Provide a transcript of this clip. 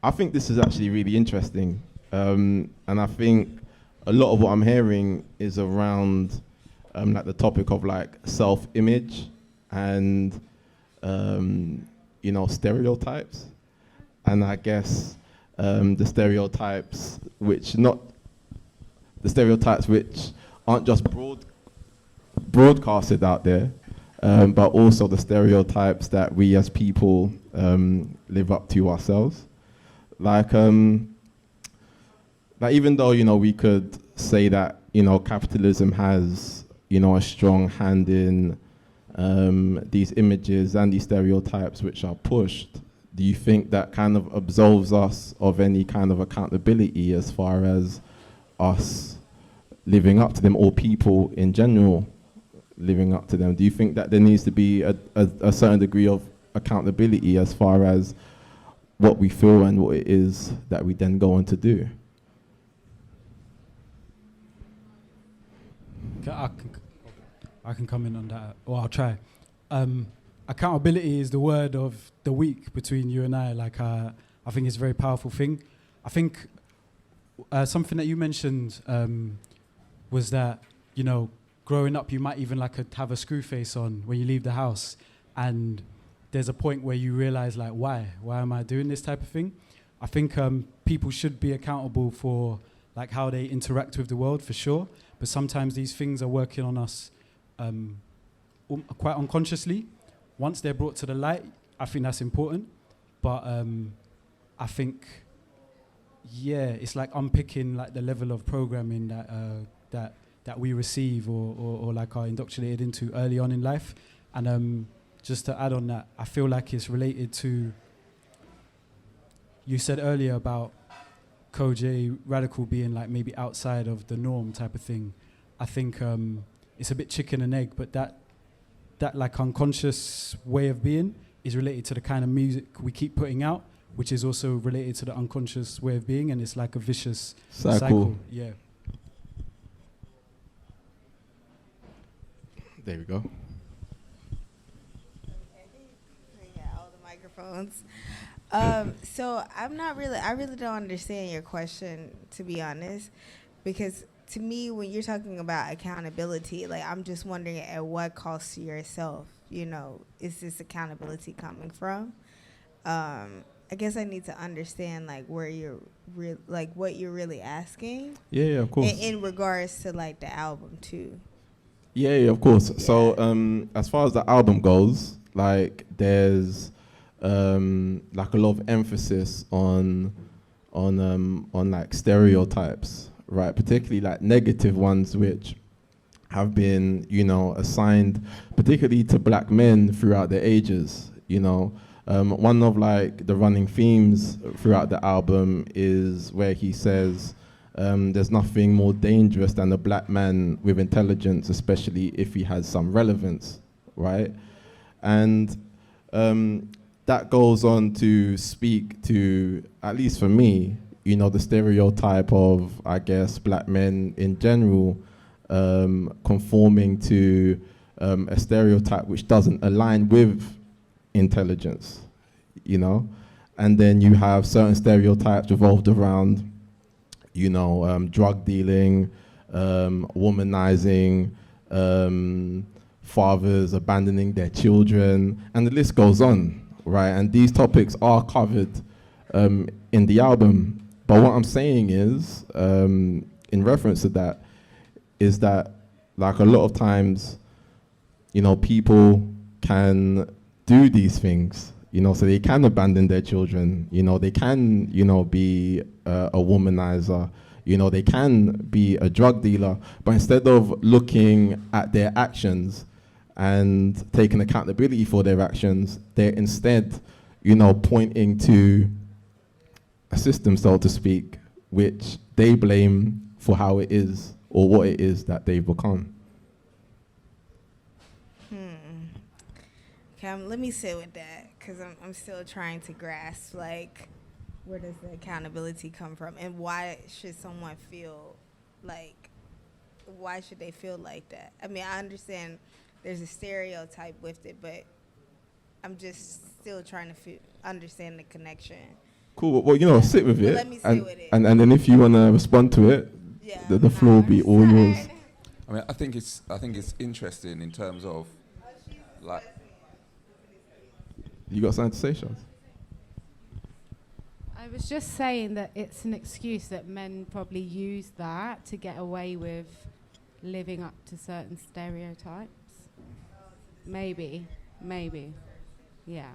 I think this is actually really interesting, and I think a lot of what I'm hearing is around like the topic of like self-image and stereotypes, and I guess the stereotypes which aren't just broadcasted out there, but also the stereotypes that we as people live up to ourselves. Like even though we could say that capitalism has a strong hand in these images and these stereotypes which are pushed, do you think that kind of absolves us of any kind of accountability as far as us living up to them, or people in general living up to them? Do you think that there needs to be a certain degree of accountability as far as what we feel and what it is that we then go on to do? I can comment on that, or I'll try. Accountability is the word of the week between you and I. Like, I think it's a very powerful thing. I think something that you mentioned was that, growing up, you might even have a screw face on when you leave the house, and there's a point where you realize, like, why am I doing this type of thing? I think people should be accountable for like how they interact with the world, for sure. But sometimes these things are working on us quite unconsciously. Once they're brought to the light, I think that's important. But I think, it's like unpicking like the level of programming that we receive or like are indoctrinated into early on in life. And just to add on that, I feel like it's related to, you said earlier about Kojey Radical being like maybe outside of the norm type of thing. I think it's a bit chicken and egg, but that like unconscious way of being is related to the kind of music we keep putting out, which is also related to the unconscious way of being, and it's like a vicious cycle. Yeah. There we go. Yeah, all the microphones. So I really don't understand your question, to be honest, because to me, when you're talking about accountability, like, I'm just wondering at what cost to yourself, is this accountability coming from? I guess I need to understand like where you're what you're really asking. Yeah, of course. In regards to like the album too. Yeah, of course. Yeah. So as far as the album goes, like there's like a lot of emphasis on like stereotypes, right? Particularly like negative ones, which have been, assigned particularly to black men throughout the ages. One of like the running themes throughout the album is where he says, there's nothing more dangerous than a black man with intelligence, especially if he has some relevance, right? And that goes on to speak to, at least for me, the stereotype of, I guess, black men in general conforming to a stereotype which doesn't align with intelligence, and then you have certain stereotypes revolved around, drug dealing, womanizing, fathers abandoning their children, and the list goes on, right? And these topics are covered in the album. But what I'm saying is, in reference to that, is that like a lot of times, people can do these things, so they can abandon their children, they can, be a womanizer, they can be a drug dealer, but instead of looking at their actions and taking accountability for their actions, they're instead, pointing to a system, so to speak, which they blame for how it is or what it is that they've become. Okay, let me sit with that, because I'm still trying to grasp, like, where does the accountability come from, and why should someone feel like, why should they feel like that? I mean, I understand there's a stereotype with it, but I'm just still trying to understand the connection. Cool. Well, you know, sit with Well, it. let me sit and, with it. and then if you want to respond to it, Yeah, the floor will be all yours. I mean, I think it's interesting in terms of like. You got something to say, Shaz? I was just saying that it's an excuse that men probably use that to get away with living up to certain stereotypes. Maybe, yeah.